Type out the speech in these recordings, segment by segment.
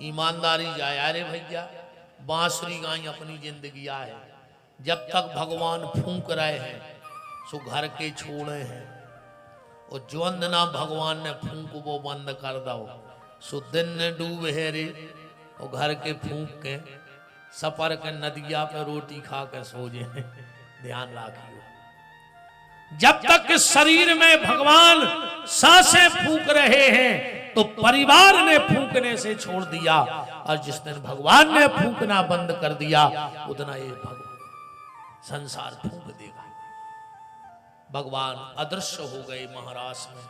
ईमानदारी जाए। अरे भैया बांसुरी गाई अपनी जिंदगी है, जब तक भगवान फूंक रहे हैं सो घर के छोड़े हैं, और जो अंदना भगवान ने फूंक वो बंद कर दो सो दिन ने डूब है रे, और घर के फूंक के सफर के नदिया पे रोटी खा के सो जाए। ध्यान रखियो, जब तक इस शरीर में भगवान सांसें फूंक रहे हैं तो परिवार ने फूंकने से छोड़ दिया, और जिस दिन भगवान ने फूंकना बंद कर दिया उतना ये संसार फूंक देगा। भगवान अदृश्य हो गए महाराष्ट्र में,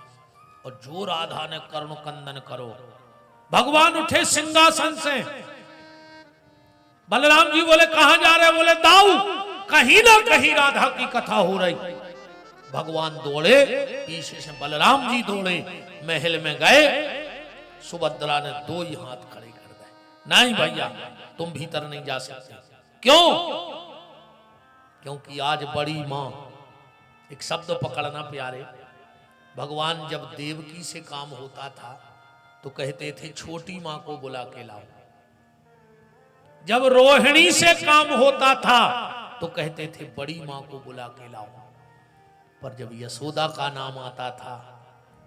और जो राधा ने करुण कंदन करो, भगवान उठे सिंहासन से। बलराम जी बोले कहां जा रहे? बोले दाऊ कहीं ना कहीं राधा की कथा हो रही। भगवान दौड़े, पीछे से बलराम जी दौड़े, महल में गए। सुभद्रा ने दो ही हाथ खड़े कर दिए, नहीं भैया तुम भीतर नहीं जा सकते। क्यों? क्योंकि आज बड़ी मां, एक शब्द पकड़ना प्यारे, भगवान जब देवकी से काम होता था तो कहते थे छोटी मां को बुला के लाओ, जब रोहिणी से काम होता था तो कहते थे बड़ी मां को बुला के लाओ, पर जब यशोदा का नाम आता था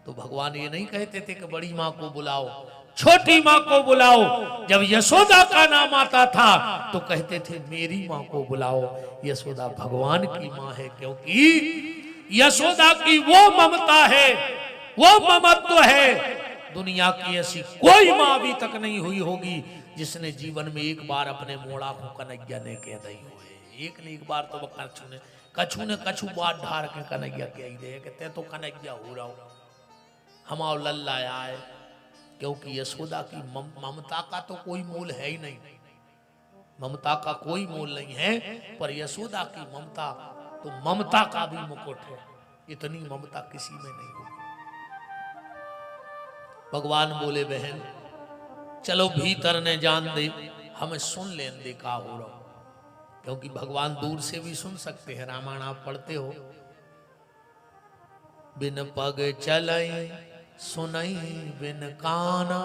तो भगवान ये नहीं कहते थे कि बड़ी मां को बुलाओ, छोटी मां को बुलाओ। जब यशोदा का नाम आता था तो कहते थे मेरी मां को बुलाओ। यशोदा भगवान की मां है, क्योंकि यशोदा की वो ममता है, वो ममत्व है, दुनिया की ऐसी कोई मां अभी तक नहीं हुई होगी जिसने जीवन में एक बार अपने मोड़ा को कन्हैया ने कह दी हो। एक ने एक बार तो कछु ने कछु बात ढार के कन्हैया कह दे कहते तो कन्हैया हो रहा हो हमारा लल्ला आए, क्योंकि यशोदा की ममता का तो कोई मोल है ही नहीं, ममता का कोई मोल नहीं है, पर यशोदा की ममता तो ममता का भी मुकुट है, इतनी ममता किसी में नहीं होगी। भगवान बोले बहन चलो भीतर ने जान दे, हमें सुन लेन दे का हो रहा, क्योंकि भगवान दूर से भी सुन सकते हैं। रामायण आप पढ़ते हो, बिन पग चलई सुनई बिन काना,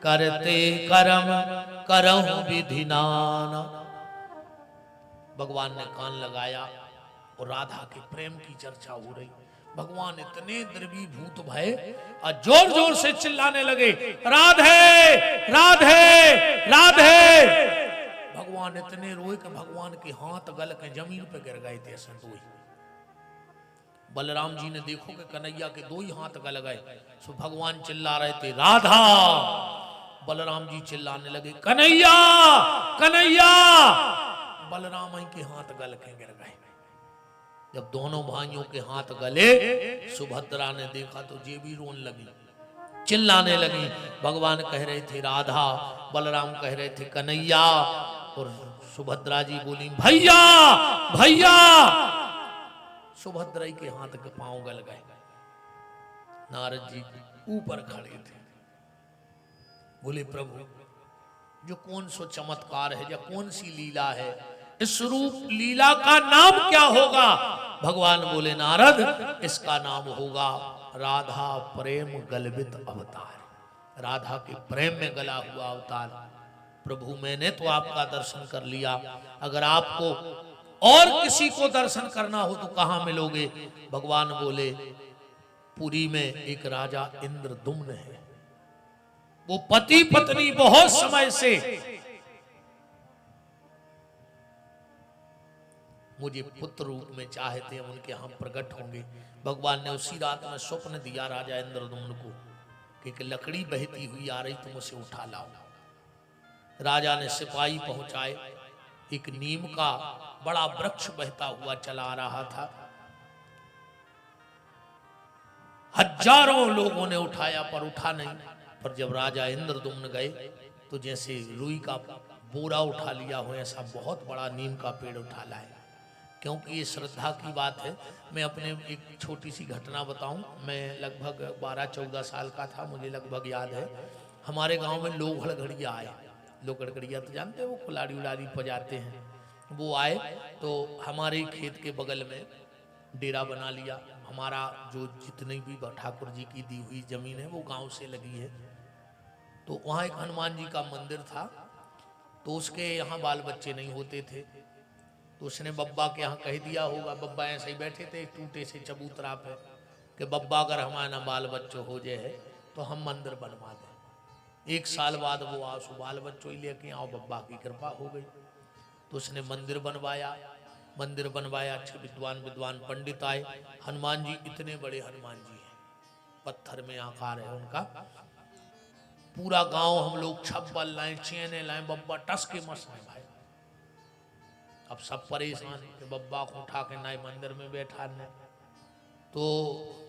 करते कर्म करहु विधि नाना। भगवान ने कान लगाया और राधा के प्रेम की चर्चा हो रही। भगवान इतने द्रवीभूत भय और जोर जोर से चिल्लाने लगे राधे राधे राधे। भगवान इतने रोए कि भगवान के हाथ गल के जमीन पे गिर गए थे संतोष। बलराम जी ने देखो कि कन्हैया के दो ही हाथ गल गए, सो भगवान चिल्ला रहे थे राधा। बलराम जी चिल्लाने लगे कन्हैया कन्हैया। बलराम के हाथ गल के गिर गए। जब दोनों भाइयों के हाथ गले, सुभद्रा ने देखा तो ये भी रोने लगी, चिल्लाने लगी। भगवान कह रहे थे राधा, बलराम कह रहे थे कन्हैया, और सुभद्रा जी बोली भैया भैया। सुभद्रा के हाथ के पांव गल गए। नारद जी ऊपर खड़े थे, बोले प्रभु जो कौन सो चमत्कार है या कौन सी लीला है, इस रूप लीला का नाम क्या होगा? भगवान बोले नारद इसका नाम होगा राधा प्रेम गलबित अवतार, राधा के प्रेम में गला हुआ अवतार। प्रभु मैंने तो आपका दर्शन कर लिया, अगर आपको और किसी को दर्शन करना हो तो कहां मिलोगे? भगवान बोले पुरी में एक राजा इंद्रदुम्न है, वो पति पत्नी बहुत समय से मुझे पुत्र रूप में चाहते हैं, उनके हम प्रकट होंगे। भगवान ने उसी रात में स्वप्न दिया राजा इंद्रदुम्न को कि एक लकड़ी बहती हुई आ रही, तुम उसे उठा लाओ। राजा ने सिपाही पहुंचाए, एक नीम का बड़ा वृक्ष बहता हुआ चला आ रहा था। हजारों लोगों ने उठाया पर उठा नहीं, पर जब राजा इंद्रदुम्न गए तो जैसे रुई का बोरा उठा लिया हो ऐसा बहुत बड़ा नीम का पेड़ उठा लाए। क्योंकि ये श्रद्धा की बात है। मैं अपने एक छोटी सी घटना बताऊं। मैं लगभग 12-14 साल का था, मुझे लगभग याद है। हमारे गांव में लोग हड़घड़िया आए। लोग हड़घड़िया तो जानते हैं, वो कुलाड़ी उलाड़ी बजाते हैं। वो आए तो हमारे खेत के बगल में डेरा बना लिया। हमारा जो जितनी भी ठाकुर जी की दी हुई जमीन है वो गांव से लगी है। तो वहाँ एक हनुमान जी का मंदिर था, तो उसके यहाँ बाल बच्चे नहीं होते थे, तो उसने बब्बा के यहाँ कह दिया होगा, बब्बा ऐसे ही बैठे थे टूटे से चबूतरा पे, कि बब्बा अगर हमारा बाल बच्चों हो जाए तो हम मंदिर बनवा दें। 1 साल बाद वो आंसू बाल बच्चों ही लेके आओ, बब्बा की कृपा हो गई। तो उसने मंदिर बनवाया, मंदिर बनवाया, अच्छे विद्वान विद्वान पंडित आए। हनुमान जी इतने बड़े हनुमान जी हैं, पत्थर में आकार है उनका। पूरा गांव हम लोग छप्पल लाए, चेने लाए, बब्बा टस के मस है भाई। अब सब परेशान कि बब्बा को उठा के नए मंदिर में बैठा ने। तो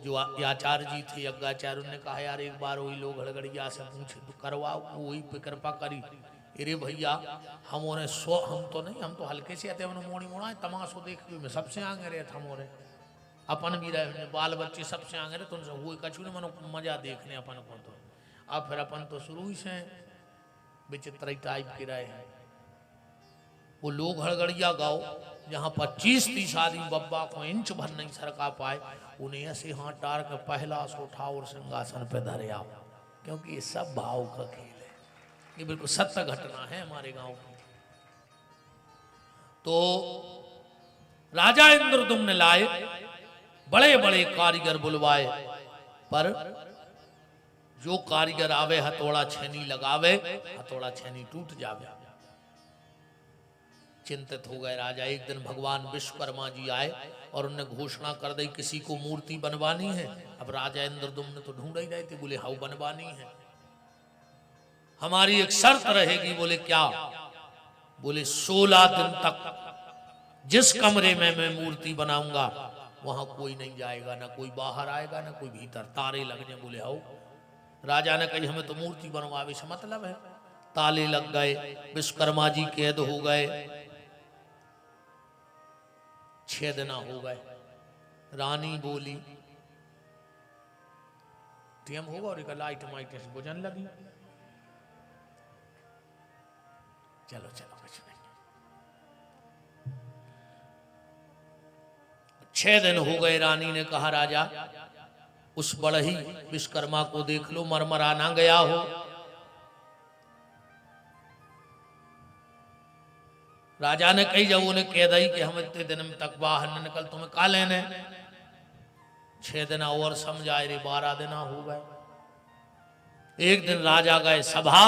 जो आचार्य जी थे यज्ञाचार्य, उन्होंने कहा यार एक बार वही लोग हड़गड़िया से पूछे तो करवाओ, वही पे कृपा करी। अरे भैया हम तो नहीं, हम तो हल्के से आते, हमने मोड़ी मोड़ा तमाशो देख के मैं सबसे आगे रहे हम और अपन भी रहे, बाल बच्चे सबसे आगे रहे, तो उनसे वो कछु ने मनो मजा देखने अपन को। तो अब फिर अपन तो शुरू ही से विचित्र टाइप के रहे हैं। वो लोग हड़गड़िया गाओ जहाँ 25-30 आदमी बब्बा को इंच भर नहीं सरका पाए, उन्हें ऐसे हाथ डाल कर पहला सो उठाओ और सिंहासन पे धरे आओ, क्योंकि ये सब भाव का खेल है। ये बिल्कुल सत्य घटना है हमारे गांव की। तो राजा इंद्रदुम्न ने लाए, बड़े बड़े कारीगर बुलवाए, पर जो कारीगर आवे हथौड़ा छेनी लगावे, हथौड़ा छेनी टूट जावे। चिंतित हो गए राजा। एक दिन भगवान विश्वकर्मा जी आए और उन्होंने घोषणा कर दी किसी को मूर्ति बनवानी है। अब राजा इंद्रदुम्न तो ढूंढ ही रहे थे, बोले हाउ बनवानी है, हमारी एक शर्त रहेगी। बोले क्या? बोले 16 दिन तक जिस कमरे में मैं मूर्ति बनाऊंगा वहां कोई नहीं जाएगा, ना कोई बाहर आएगा ना कोई भीतर, तारे लग जाए। बोले हाउ। राजा ने कही हमें तो मूर्ति बनवावे से मतलब है। ताले लग गए, विश्वकर्मा जी कैद हो गए, 6 दिन हो गए। रानी बोली टीएम होगा और एक लाइट माइट बुझन लगी, चलो चलो कुछ नहीं। 6 दिन हो गए। रानी ने कहा राजा उस बढ़ई विश्वकर्मा को देख लो, मरमरा ना गया हो। राजा ने कही जब उन्हें कह दी कि हम इतने दिन तक बाहर न निकल, तुम्हें का लेने। 6 दिन और समझाए रे, 12 दिन हो गए। एक दिन राजा गए सभा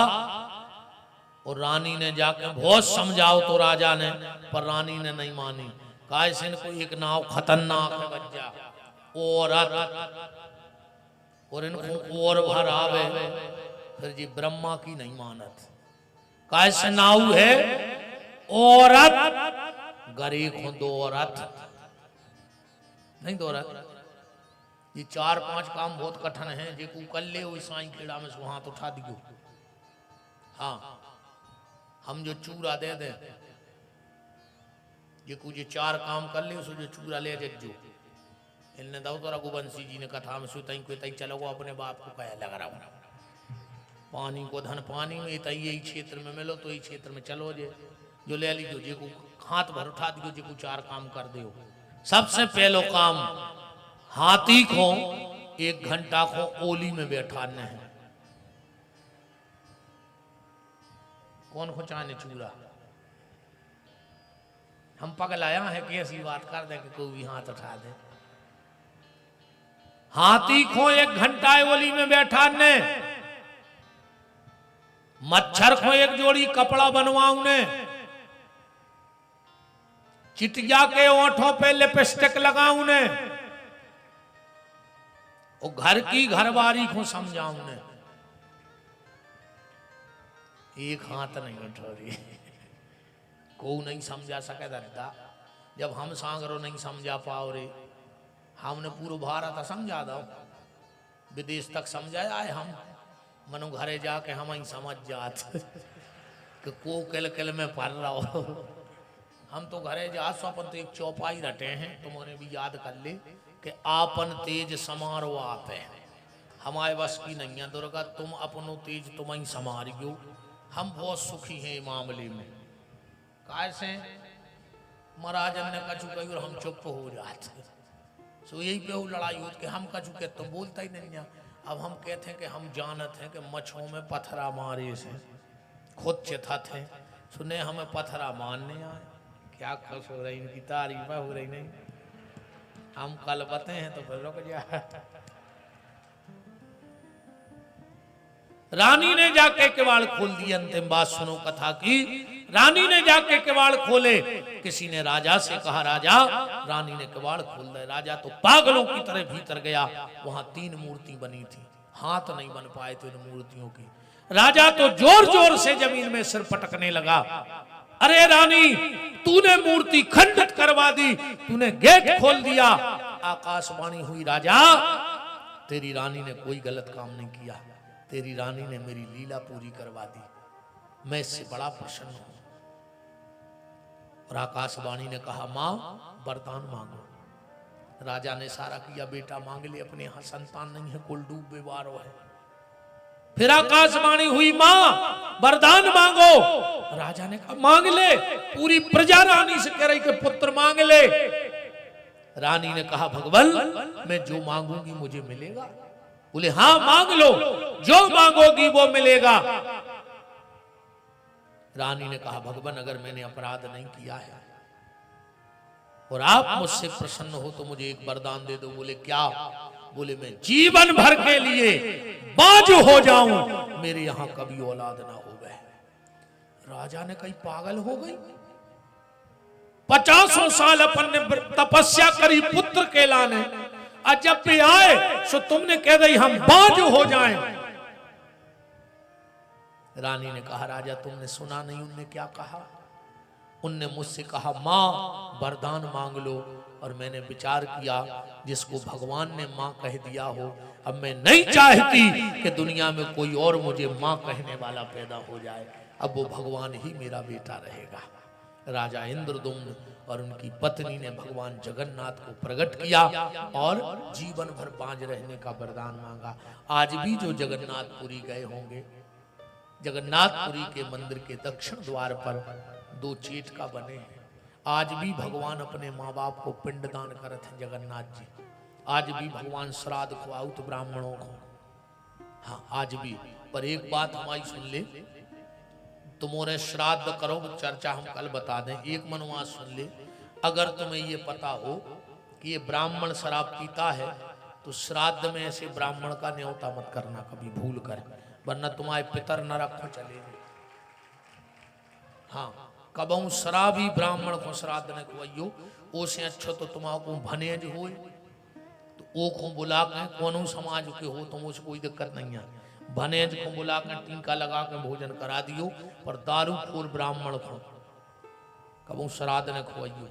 और रानी ने जाके बहुत समझाओ तो राजा ने, पर रानी ने नहीं मानी। कहा इनको एक नाव खतरनाक है बच्चा और इनको और भर आवे, फिर जी ब्रह्मा की नहीं मानत। कैसे नाव है औरत गरीब हो, 2 औरत नहीं, 2 औरत। ये 4-5 काम बहुत कठिन है, जे को कर ले वो साई खेड़ा में से हाथ उठा दियो। हाँ हम जो चूरा दे दे, जे को जे 4 काम कर ले उसको जो चूरा ले जज्जो। इनने दो तो रघुवंशी जी ने कथा में सुतई को तई चलो अपने बाप को कह लग रहा पानी को धन पानी में तई यही क्षेत्र में मिलो तो यही क्षेत्र में चलो, जे जो ले लीजिए, जे को हाथ भर उठा दियो, जे को 4 काम कर दे। सबसे पहलो काम हाथी को 1 घंटा को ओली में बैठाने है। कौन को चाहने चूरा, हम पगलाया है कि ऐसी बात कर दे कि कोई भी हाथ उठा दे। हाथी को 1 घंटा ओली में बैठाने, मच्छर को 1 जोड़ी कपड़ा बनवाऊने, चिटिया के ओंठों पे लिपस्टिक लगाऊने और घर की घरवारी को समझाऊने। 1 हाथ नहीं उठो रही, को नहीं समझा सके दद्दा। जब हम सांगरो नहीं समझा पाओ रे, हमने पूरा भारत समझा दो, विदेश तक समझाया है। हम मनो घरे जाके हम ही समझ जात कि को किल किल में पढ़ रहा हो। हम तो घरे जा स्वपन तो एक चौपाई रटे हैं, तुम्हारे भी याद कर ले कि आपन तेज समारो आप है, हमारे बस की नहीं है दुर्गा, तुम अपनो तेज तुम ही समारियो। हम बहुत सुखी हैं मामले में। कैसे महाराजन ने कछु कही और हम चुप हो जाते, सो यही पे वो लड़ाई होती कि हम कछु के तुम बोलता ही नहीं है। अब हम कहते हैं कि हम जानते हैं कि मछों में पत्थरा मारे से खुद चिथा थे, सुने हमें पत्थरा मारने आए। क्या खुश हो रही, इनकी तारीफ हो रही नहीं, हम कल बते हैं तो फिर रुक जा। रानी ने जाके किवाड़ खोल दिए। अंतिम बात सुनो कथा की। रानी ने जाके किवाड़ खोले। किसी ने राजा से कहा राजा, रानी ने किवाड़ खोल दे। राजा तो पागलों की तरह भीतर गया। वहां 3 मूर्ति बनी थी, हाथ नहीं बन पाए थे उन मूर्तियों की। राजा तो जोर जोर से जमीन में सिर पटकने लगा। अरे रानी, तूने मूर्ति खंडित करवा दी, तूने गेट खोल दिया। आकाशवाणी हुई, राजा तेरी रानी ने कोई गलत काम नहीं किया, तेरी रानी ने मेरी लीला पूरी करवा दी, मैं इससे बड़ा प्रसन्न हूं। और आकाशवाणी ने कहा मां वरदान मांगो। राजा ने सारा किया, बेटा मांग ले, अपने यहां संतान नहीं है, कुल डूब बेवारो है। फिर आकाशवाणी हुई, मां वरदान मांगो। राजा ने कहा मांग ले, पूरी प्रजा रानी से कह रही कि पुत्र मांग ले। रानी ने कहा भगवान मैं जो मांगूंगी मुझे मिलेगा। बोले हाँ मांग लो, जो मांगोगी वो मिलेगा। रानी ने कहा भगवान अगर मैंने अपराध नहीं किया है और आप मुझसे प्रसन्न हो तो मुझे एक वरदान दे दो। बोले क्या? बोले मैं जीवन भर के लिए बाज हो जाऊं, मेरे यहां कभी औलाद ना हो गए। राजा ने कहीं पागल हो गई, 50 साल अपन ने तपस्या करी पुत्र के लाने, और जब भी आए सो तुमने कह दी हम बाज हो जाएं। रानी ने कहा राजा तुमने सुना नहीं उनने क्या कहा? उनने मुझसे कहा मां वरदान मांग लो, और मैंने विचार किया जिसको भगवान ने मां कह दिया हो, अब मैं नहीं चाहती कि दुनिया में कोई और मुझे मां कहने वाला पैदा हो जाए, अब वो भगवान ही मेरा बेटा रहेगा। राजा इंद्रदुम्न और उनकी पत्नी ने भगवान जगन्नाथ को प्रकट किया और जीवन भर बांझ रहने का वरदान मांगा। आज भी जो जगन्नाथपुरी गए होंगे, जगन्नाथपुरी के मंदिर के दक्षिण द्वार पर 2 चेटका बने हैं। आज भी भगवान अपने माँ बाप को पिंडदान करते हैं जगन्नाथ जी। आज भी भगवान श्राद्ध खुआउत ब्राह्मणों को, हाँ आज भी। पर एक बात हमारी सुन ले, तुम्हारे श्राद्ध करो, चर्चा हम कल बता दें। एक मनवा सुन ले, अगर तुम्हें ये पता हो कि ये ब्राह्मण शराब पीता है तो श्राद्ध में ऐसे ब्राह्मण का न्योता मत करना कभी भूल कर, वरना तुम्हारे पितर नरक को चले गए। हाँ कबहू शराबी ब्राह्मण को श्राद्ध ने खुआइयो, ओसे अच्छा तो तुम्हारा भनेज हो तो ओ को बुला के कोनो समाज के हो तो मुझे कोई दिक्कत नहीं है, भनेज को बुला कर टीका लगा के भोजन करा दियो। पर दारू खोर ब्राह्मण को कबू श्राद्ध ने खुआइयो,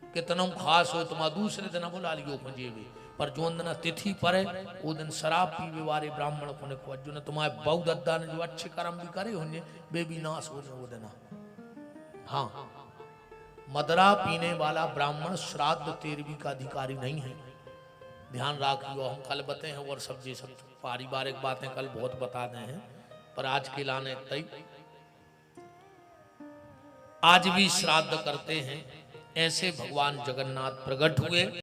कितना खास हो तुम दूसरे दिन बुला लियो जेबे, पर जो दिन तिथि पर वो दिन शराब पीवे वाले ब्राह्मण को ने खुआइयो न। तुम्हारे बहु दद्दा ने जो अच्छे कर्म भी करे होंगे वे भी नाश हो वो दिन। हाँ मदरा पीने वाला ब्राह्मण श्राद्ध तेरवी का अधिकारी नहीं है, ध्यान रखियो। हम कल बते हैं और सब ये सब पारिवारिक बातें कल बहुत बता दे हैं, पर आज के लाने तय आज भी श्राद्ध करते हैं। ऐसे भगवान जगन्नाथ प्रकट हुए।